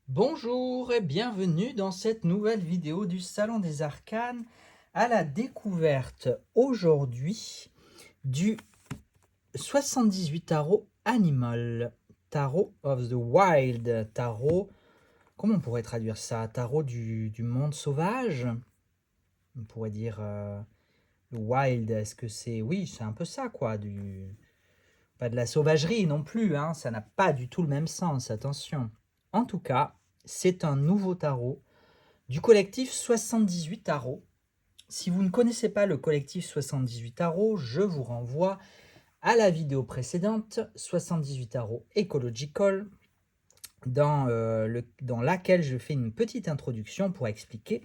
Bonjour et bienvenue dans cette nouvelle vidéo du Salon des Arcanes à la découverte aujourd'hui du 78 tarot Animal, Tarot of the Wild, tarot, comment on pourrait traduire ça? Tarot du monde sauvage? On pourrait dire le wild, est-ce que c'est... Oui, c'est un peu ça quoi, pas de la sauvagerie non plus, hein, ça n'a pas du tout le même sens, attention. En tout cas, c'est un nouveau tarot du collectif 78 Tarot. Si vous ne connaissez pas le collectif 78 Tarot, je vous renvoie à la vidéo précédente, 78 Tarot Ecological, dans laquelle je fais une petite introduction pour expliquer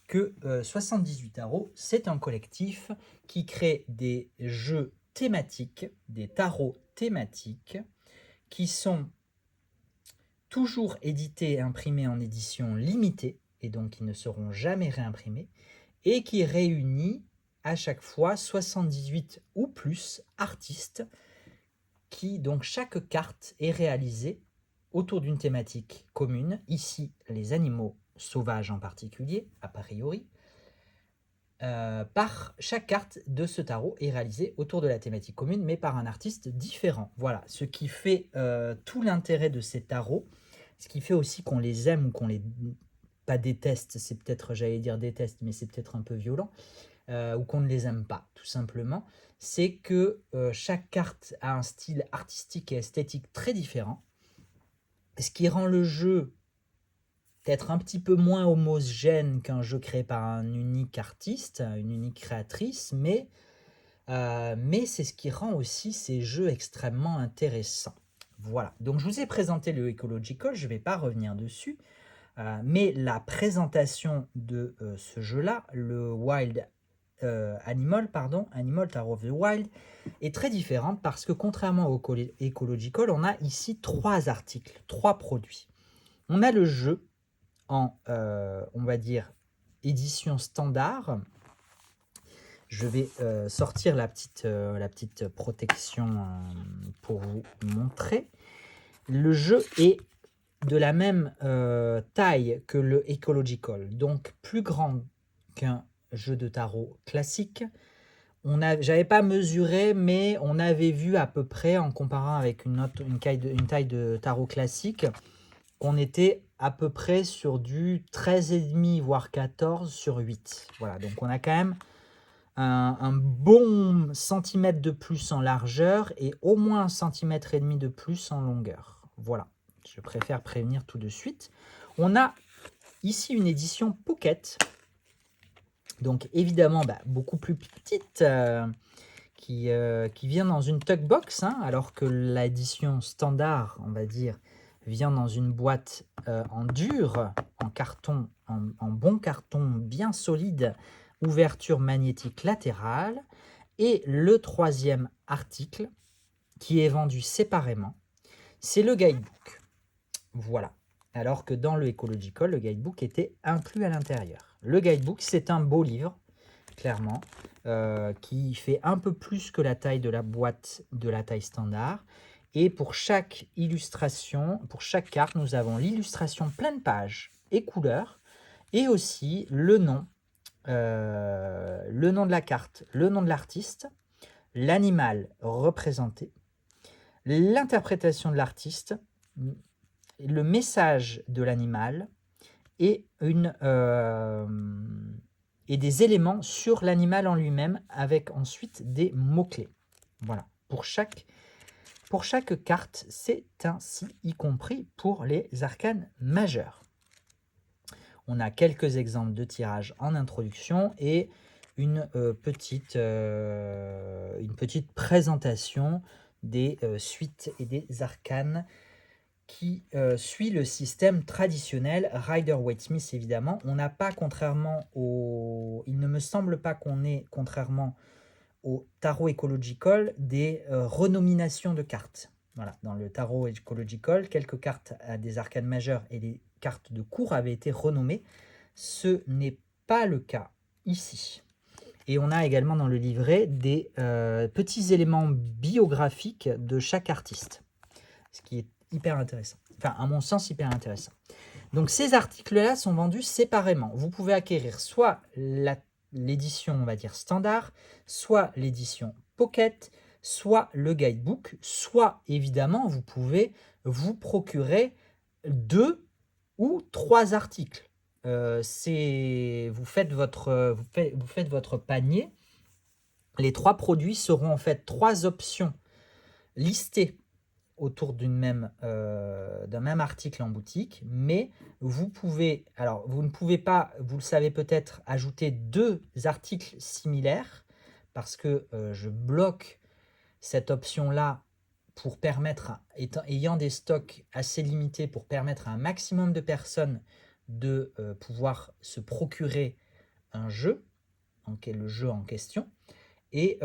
que 78 Tarot, c'est un collectif qui crée des jeux thématiques, des tarots thématiques, qui sont toujours édités et imprimés en édition limitée, et donc qui ne seront jamais réimprimés, et qui réunit à chaque fois 78 ou plus artistes, qui donc chaque carte est réalisée autour d'une thématique commune, ici les animaux sauvages en particulier, a priori. Par chaque carte de ce tarot est réalisée autour de la thématique commune, mais par un artiste différent. Voilà, ce qui fait tout l'intérêt de ces tarots, ce qui fait aussi qu'on les aime ou qu'on les... pas déteste, c'est peut-être, j'allais dire déteste, mais c'est peut-être un peu violent, ou qu'on ne les aime pas, tout simplement, c'est que chaque carte a un style artistique et esthétique très différent, ce qui rend le jeu peut-être un petit peu moins homogène qu'un jeu créé par un unique artiste, une unique créatrice, mais c'est ce qui rend aussi ces jeux extrêmement intéressants. Voilà, donc je vous ai présenté le Ecological, je ne vais pas revenir dessus, mais la présentation de ce jeu-là, le Animal Tarot of the Wild, est très différente parce que contrairement au Ecological, on a ici 3 articles, 3 produits. On a le jeu en, on va dire, édition standard. Je vais sortir la petite protection pour vous montrer. Le jeu est de la même taille que le Ecological, donc plus grand qu'un jeu de tarot classique. J'avais pas mesuré, mais on avait vu à peu près, en comparant avec une taille de tarot classique, qu'on était à peu près sur du 13,5 voire 14 sur 8. Voilà, donc on a quand même un bon centimètre de plus en largeur et au moins 1,5 centimètre de plus en longueur. Voilà, je préfère prévenir tout de suite. On a ici une édition Pocket, donc évidemment beaucoup plus petite, qui vient dans une tuck box, hein, alors que l'édition standard, on va dire, vient dans une boîte en dur, en carton, en bon carton bien solide, ouverture magnétique latérale. Et le troisième article, qui est vendu séparément, c'est le guidebook. Voilà. Alors que dans le Ecological, le guidebook était inclus à l'intérieur. Le guidebook, c'est un beau livre, clairement, qui fait un peu plus que la taille de la boîte de la taille standard. Et pour chaque illustration, pour chaque carte, nous avons l'illustration pleine page et couleur, et aussi le nom de la carte, le nom de l'artiste, l'animal représenté, l'interprétation de l'artiste, le message de l'animal et, et des éléments sur l'animal en lui-même avec ensuite des mots-clés. Voilà, pour chaque carte, c'est ainsi, y compris pour les arcanes majeures. On a quelques exemples de tirages en introduction et une petite présentation des suites et des arcanes qui suit le système traditionnel Rider-Waite-Smith. Évidemment, on n'a pas, il ne me semble pas qu'on ait, contrairement au tarot Ecological, des renominations de cartes. Voilà, dans le tarot Ecological, quelques cartes à des arcanes majeures et les cartes de cours avaient été renommées. Ce n'est pas le cas ici. Et on a également dans le livret des petits éléments biographiques de chaque artiste, ce qui est hyper intéressant. Enfin, à mon sens, hyper intéressant. Donc ces articles-là sont vendus séparément. Vous pouvez acquérir soit l'édition, on va dire, standard, soit l'édition pocket, soit le guidebook, soit évidemment vous pouvez vous procurer 2 ou 3 articles. Vous faites votre panier. Les 3 produits seront en fait 3 options listées autour d'un même article en boutique, mais vous ne pouvez pas, vous le savez peut-être, ajouter 2 articles similaires parce que je bloque cette option-là pour permettre, ayant des stocks assez limités, pour permettre à un maximum de personnes de pouvoir se procurer un jeu, le jeu en question. Et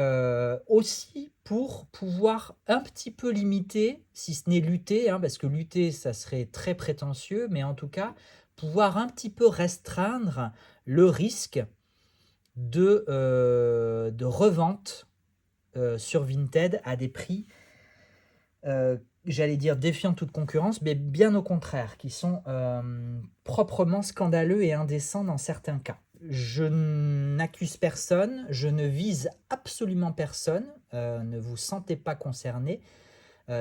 aussi pour pouvoir un petit peu limiter, si ce n'est lutter, parce que lutter, ça serait très prétentieux, mais en tout cas, pouvoir un petit peu restreindre le risque de revente sur Vinted à des prix, j'allais dire défiant toute concurrence, mais bien au contraire, qui sont proprement scandaleux et indécents dans certains cas. Je n'accuse personne, je ne vise absolument personne, ne vous sentez pas concerné.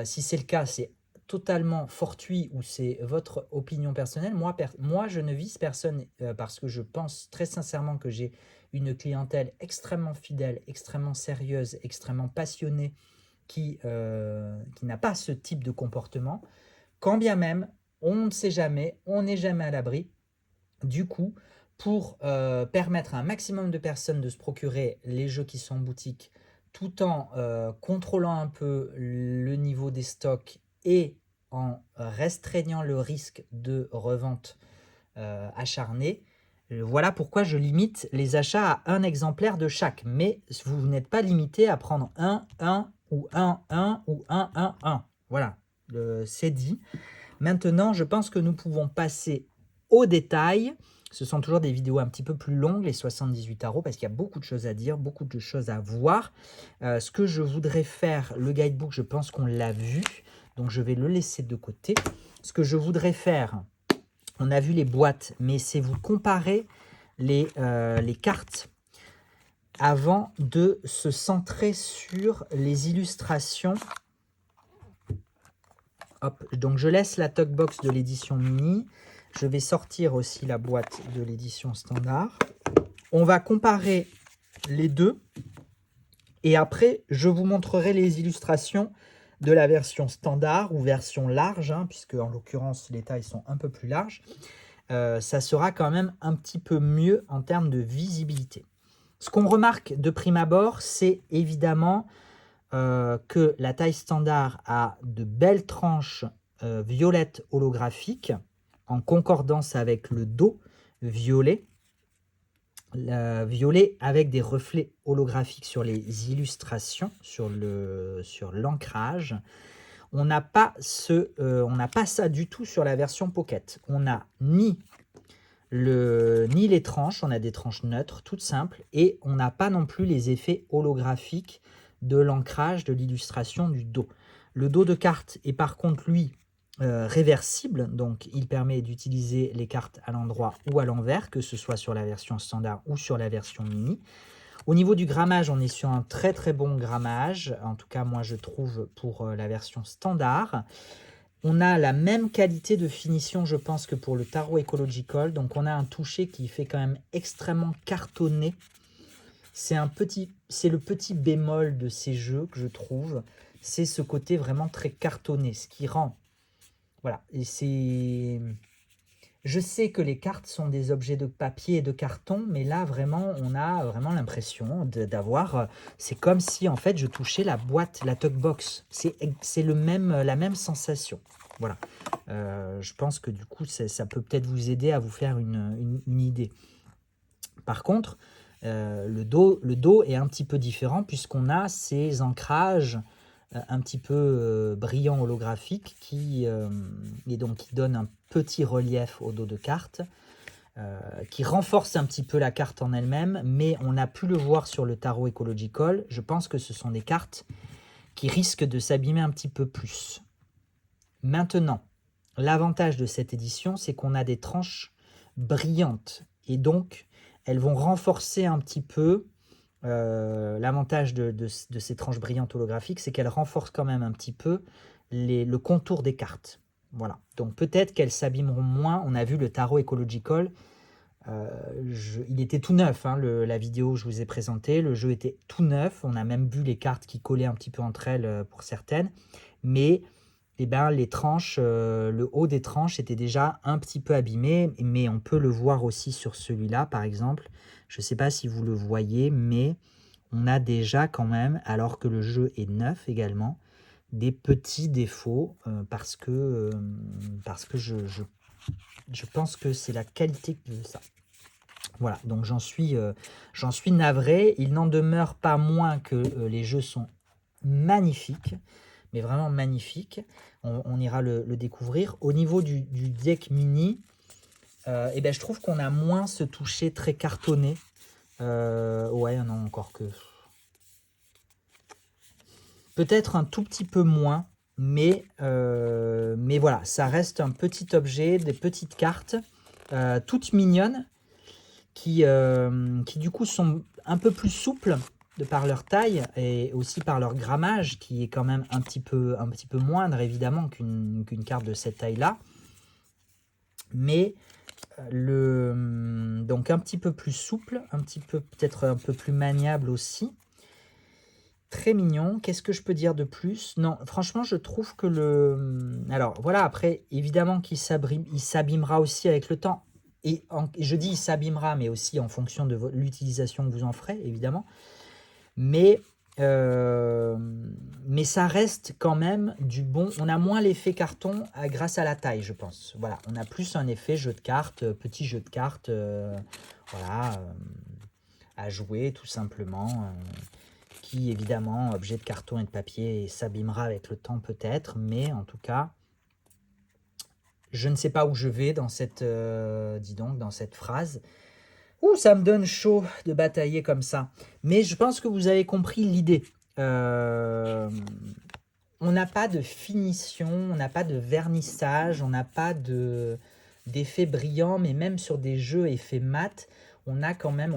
Si c'est le cas, c'est totalement fortuit ou c'est votre opinion personnelle. Moi, je ne vise personne parce que je pense très sincèrement que j'ai une clientèle extrêmement fidèle, extrêmement sérieuse, extrêmement passionnée qui n'a pas ce type de comportement. Quand bien même, on ne sait jamais, on n'est jamais à l'abri. Du coup, pour permettre à un maximum de personnes de se procurer les jeux qui sont en boutique, tout en contrôlant un peu le niveau des stocks et en restreignant le risque de revente acharnée, voilà pourquoi je limite les achats à un exemplaire de chaque. Mais vous n'êtes pas limité à prendre un ou un ou un. Voilà, c'est dit. Maintenant, je pense que nous pouvons passer au détail. Ce sont toujours des vidéos un petit peu plus longues, les 78 tarots, parce qu'il y a beaucoup de choses à dire, beaucoup de choses à voir. Ce que je voudrais faire, le guidebook, je pense qu'on l'a vu, donc je vais le laisser de côté. Ce que je voudrais faire, on a vu les boîtes, mais c'est vous comparer les cartes avant de se centrer sur les illustrations. Hop, donc je laisse la talkbox de l'édition mini. Je vais sortir aussi la boîte de l'édition standard. On va comparer les deux. Et après, je vous montrerai les illustrations de la version standard ou version large, puisque en l'occurrence, les tailles sont un peu plus larges. Ça sera quand même un petit peu mieux en termes de visibilité. Ce qu'on remarque de prime abord, c'est évidemment que la taille standard a de belles tranches violettes holographiques en concordance avec le dos violet. Violet avec des reflets holographiques sur les illustrations, sur l'ancrage. On n'a pas ça du tout sur la version Pocket. On n'a ni les tranches, on a des tranches neutres, toutes simples, et on n'a pas non plus les effets holographiques de l'ancrage, de l'illustration du dos. Le dos de carte est par contre, lui, réversible, donc il permet d'utiliser les cartes à l'endroit ou à l'envers, que ce soit sur la version standard ou sur la version mini. Au niveau du grammage, on est sur un très très bon grammage, en tout cas moi je trouve pour la version standard. On a la même qualité de finition, je pense, que pour le tarot Ecological. Donc, on a un toucher qui fait quand même extrêmement cartonné. C'est le petit bémol de ces jeux que je trouve. C'est ce côté vraiment très cartonné, ce qui rend... Voilà, et c'est... Je sais que les cartes sont des objets de papier et de carton, mais là, vraiment, on a vraiment l'impression d'avoir... C'est comme si, en fait, je touchais la boîte, la talkbox. C'est la même sensation. Voilà. Je pense que, du coup, ça peut peut-être vous aider à vous faire une idée. Par contre, le dos est un petit peu différent puisqu'on a ces ancrages un petit peu brillant holographique qui donne un petit relief au dos de carte, qui renforce un petit peu la carte en elle-même, mais on a pu le voir sur le tarot Ecological. Je pense que ce sont des cartes qui risquent de s'abîmer un petit peu plus. Maintenant, l'avantage de cette édition, c'est qu'on a des tranches brillantes. Et donc, elles vont renforcer un petit peu. L'avantage de ces tranches brillantes holographiques, c'est qu'elles renforcent quand même un petit peu le contour des cartes. Voilà. Donc peut-être qu'elles s'abîmeront moins. On a vu le tarot Ecological. Il était tout neuf, hein, la vidéo que je vous ai présentée. Le jeu était tout neuf. On a même vu les cartes qui collaient un petit peu entre elles pour certaines. Mais eh ben, les tranches, le haut des tranches était déjà un petit peu abîmé. Mais on peut le voir aussi sur celui-là, par exemple. Je ne sais pas si vous le voyez, mais on a déjà quand même, alors que le jeu est neuf également, des petits défauts parce que je pense que c'est la qualité de ça. Voilà, donc j'en suis navré. Il n'en demeure pas moins que les jeux sont magnifiques, mais vraiment magnifiques. On ira le découvrir. Au niveau du deck mini, eh ben, je trouve qu'on a moins ce toucher très cartonné. Ouais, non, encore que... Peut-être un tout petit peu moins, mais voilà, ça reste un petit objet, des petites cartes, toutes mignonnes, qui du coup sont un peu plus souples de par leur taille et aussi par leur grammage, qui est quand même un petit peu moindre évidemment qu'une carte de cette taille-là. Mais donc un petit peu plus souple, peut-être un peu plus maniable aussi. Très mignon. Qu'est-ce que je peux dire de plus? Non, franchement, je trouve que alors, voilà, après, évidemment qu'il s'abîmera aussi avec le temps. Et je dis il s'abîmera, mais aussi en fonction de l'utilisation que vous en ferez, évidemment. Mais, mais ça reste quand même du bon. On a moins l'effet carton grâce à la taille, je pense. Voilà, on a plus un effet jeu de cartes, petit jeu de cartes, voilà, à jouer tout simplement. Qui évidemment, objet de carton et de papier, s'abîmera avec le temps peut-être, mais en tout cas, je ne sais pas où je vais dans cette, dis donc, dans cette phrase. Ouh, ça me donne chaud de batailler comme ça. Mais je pense que vous avez compris l'idée. On n'a pas de finition, on n'a pas de vernissage, on n'a pas d'effet brillant, mais même sur des jeux effets mat, on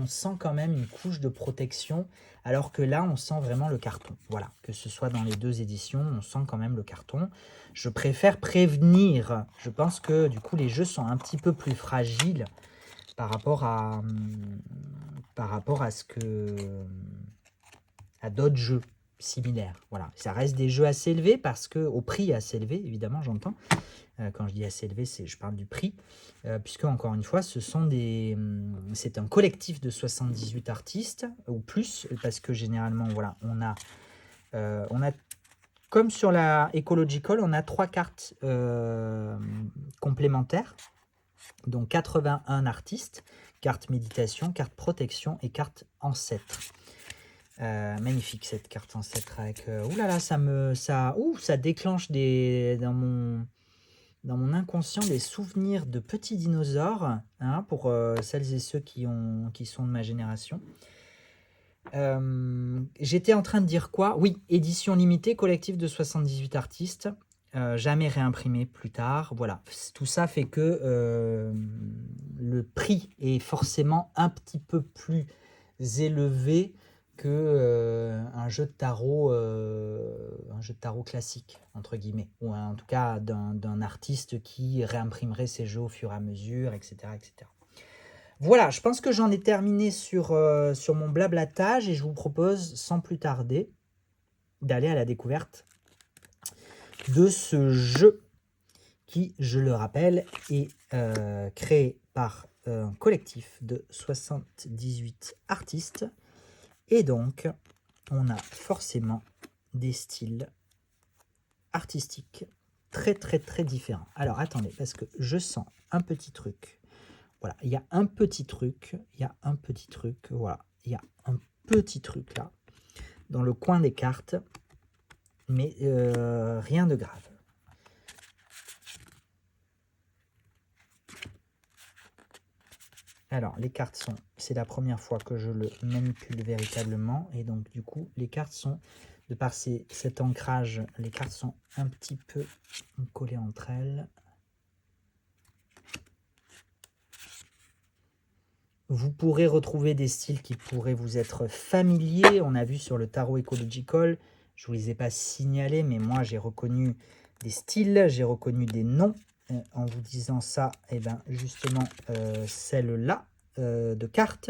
sent quand même une couche de protection, alors que là, on sent vraiment le carton. Voilà, que ce soit dans les deux éditions, on sent quand même le carton. Je préfère prévenir. Je pense que du coup, les jeux sont un petit peu plus fragiles par rapport à à d'autres jeux similaires. Voilà, ça reste des jeux assez élevés parce que au prix assez élevé, évidemment, j'entends. Quand je dis assez élevé, je parle du prix, puisque encore une fois, c'est un collectif de 78 artistes ou plus, parce que généralement, voilà, on a comme sur la Ecological, on a 3 cartes complémentaires, donc 81 artistes, carte méditation, carte protection et carte ancêtre. Magnifique cette carte ancêtre avec oulala, ça déclenche dans mon inconscient des souvenirs de petits dinosaures, hein, pour celles et ceux qui sont de ma génération. J'étais en train de dire quoi? Oui, édition limitée, collectif de 78 artistes, jamais réimprimé plus tard. Voilà, tout ça fait que le prix est forcément un petit peu plus élevé que un jeu de tarot classique entre guillemets, ou en tout cas d'un artiste qui réimprimerait ses jeux au fur et à mesure, etc., etc. Voilà, je pense que j'en ai terminé sur mon blablatage et je vous propose sans plus tarder d'aller à la découverte de ce jeu qui, je le rappelle, est créé par un collectif de 78 artistes. Et donc, on a forcément des styles artistiques très très très différents. Alors attendez, parce que je sens un petit truc. Voilà, il y a un petit truc, voilà, il y a un petit truc là, dans le coin des cartes, mais rien de grave. Alors, les cartes c'est la première fois que je le manipule véritablement, et donc du coup, les cartes sont, de par cet ancrage, les cartes sont un petit peu collées entre elles. Vous pourrez retrouver des styles qui pourraient vous être familiers. On a vu sur le tarot Ecological, je ne vous les ai pas signalés, mais moi j'ai reconnu des styles, j'ai reconnu des noms. En vous disant ça, et bien justement celle-là de carte,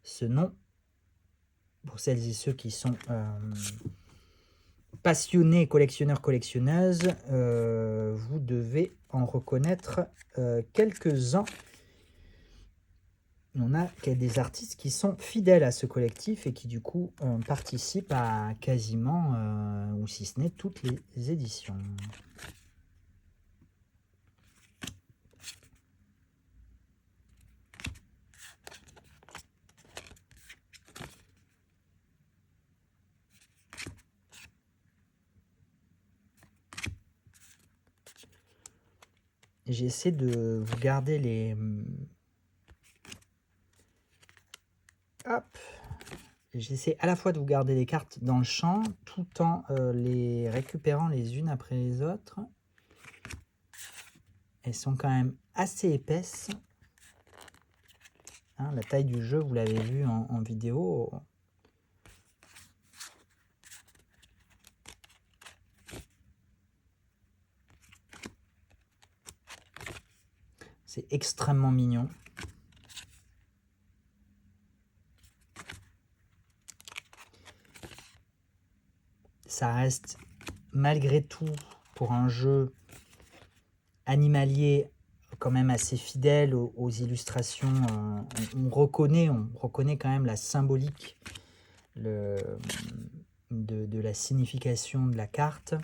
ce nom, pour celles et ceux qui sont passionnés, collectionneurs, collectionneuses, vous devez en reconnaître quelques-uns. On a des artistes qui sont fidèles à ce collectif et qui du coup participent à quasiment, ou si ce n'est toutes les éditions. J'essaie de vous garder les... Hop. J'essaie à la fois de vous garder les cartes dans le champ, tout en les récupérant les unes après les autres. Elles sont quand même assez épaisses. Hein, la taille du jeu, vous l'avez vu en vidéo. C'est extrêmement mignon. Ça reste malgré tout pour un jeu animalier quand même assez fidèle aux illustrations. On reconnaît quand même la symbolique de la signification de la carte.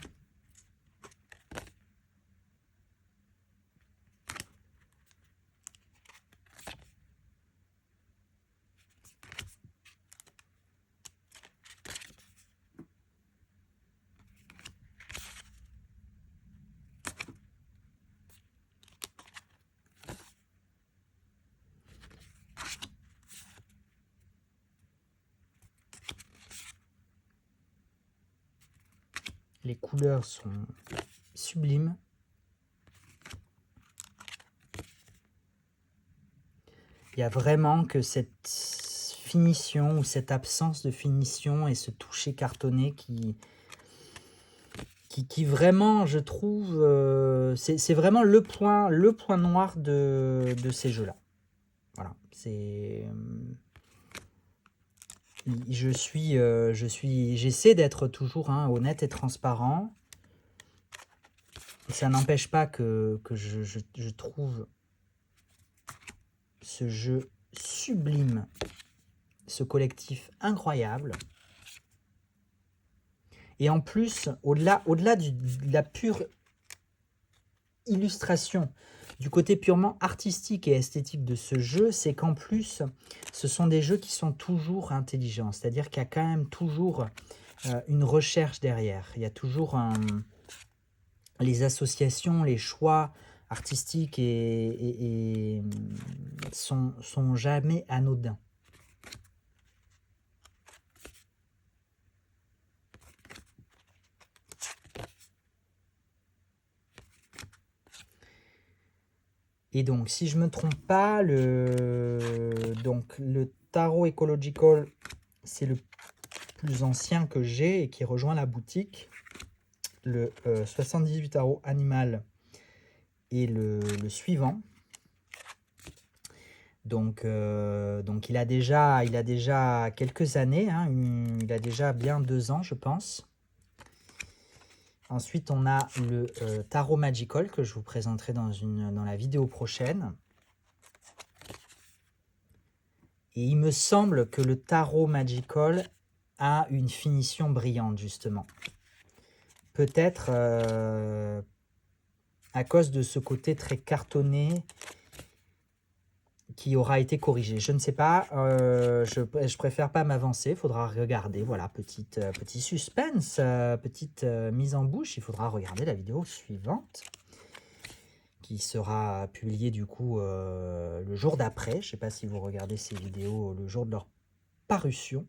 Les couleurs sont sublimes. Il y a vraiment que cette finition ou cette absence de finition et ce toucher cartonné qui vraiment, je trouve, c'est vraiment le point noir de ces jeux-là. Voilà, c'est... J'essaie d'être toujours honnête et transparent. Et ça n'empêche pas que je trouve ce jeu sublime, ce collectif incroyable. Et en plus, au-delà de la pure illustration, du côté purement artistique et esthétique de ce jeu, c'est qu'en plus, ce sont des jeux qui sont toujours intelligents. C'est-à-dire qu'il y a quand même toujours une recherche derrière. Il y a toujours les associations, les choix artistiques et sont jamais anodins. Et donc, si je ne me trompe pas, le tarot Ecological, c'est le plus ancien que j'ai et qui rejoint la boutique. Le 78 tarot animal est le suivant. Donc il a déjà quelques années, il a déjà bien 2 ans, je pense. Ensuite, on a le tarot magical que je vous présenterai dans la vidéo prochaine. Et il me semble que le tarot magical a une finition brillante, justement. Peut-être à cause de ce côté très cartonné qui aura été corrigé. Je ne sais pas, je préfère pas m'avancer, il faudra regarder, voilà, petit suspense, petite mise en bouche, il faudra regarder la vidéo suivante, qui sera publiée du coup le jour d'après. Je ne sais pas si vous regardez ces vidéos le jour de leur parution,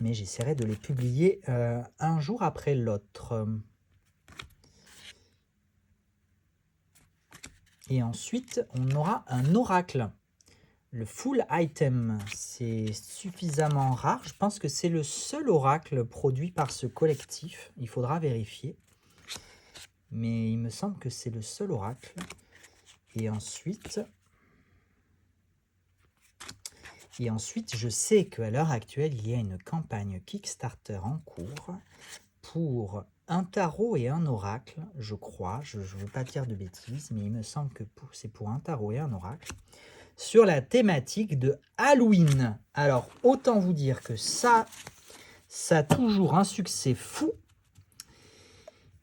mais j'essaierai de les publier un jour après l'autre. Et ensuite, on aura un oracle. Le full item, c'est suffisamment rare. Je pense que c'est le seul oracle produit par ce collectif. Il faudra vérifier. Mais il me semble que c'est le seul oracle. Et ensuite, je sais qu'à l'heure actuelle, il y a une campagne Kickstarter en cours pour un tarot et un oracle, je crois. Je ne veux pas dire de bêtises, mais il me semble que c'est pour un tarot et un oracle. Sur la thématique de Halloween. Alors, autant vous dire que ça a toujours un succès fou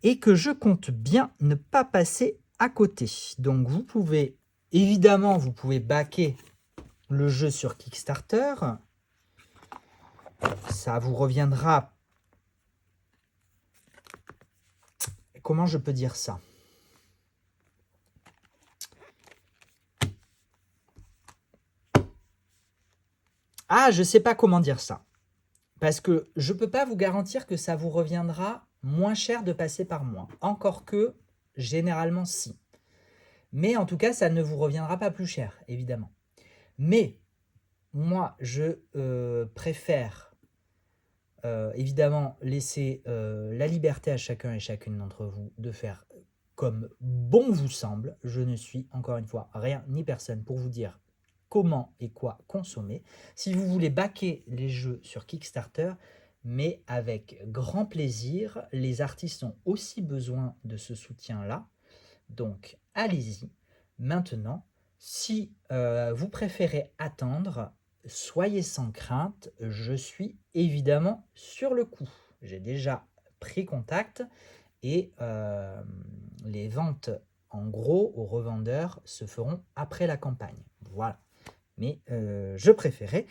et que je compte bien ne pas passer à côté. Donc, vous pouvez, évidemment, vous pouvez backer le jeu sur Kickstarter. Ça vous reviendra... Comment je peux dire ça ? Ah, je ne sais pas comment dire ça. Parce que je ne peux pas vous garantir que ça vous reviendra moins cher de passer par moi. Encore que, généralement, si. Mais en tout cas, ça ne vous reviendra pas plus cher, évidemment. Mais, moi, je préfère, évidemment, laisser la liberté à chacun et chacune d'entre vous de faire comme bon vous semble. Je ne suis, encore une fois, rien ni personne pour vous dire comment et quoi consommer. Si vous voulez backer les jeux sur Kickstarter, mais avec grand plaisir, les artistes ont aussi besoin de ce soutien-là. Donc, allez-y. Maintenant, si vous préférez attendre, soyez sans crainte, je suis évidemment sur le coup. J'ai déjà pris contact et les ventes en gros aux revendeurs se feront après la campagne. Voilà. Mais je préférais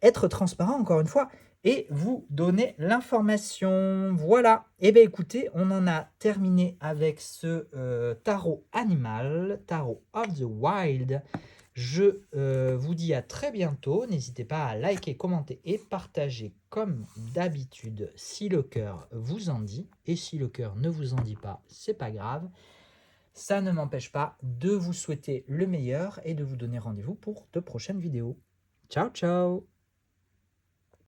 être transparent encore une fois et vous donner l'information. Voilà. Et bien écoutez, on en a terminé avec ce tarot animal, tarot of the wild. Je vous dis à très bientôt. N'hésitez pas à liker, commenter et partager comme d'habitude si le cœur vous en dit. Et si le cœur ne vous en dit pas, c'est pas grave. Ça ne m'empêche pas de vous souhaiter le meilleur et de vous donner rendez-vous pour de prochaines vidéos. Ciao, ciao!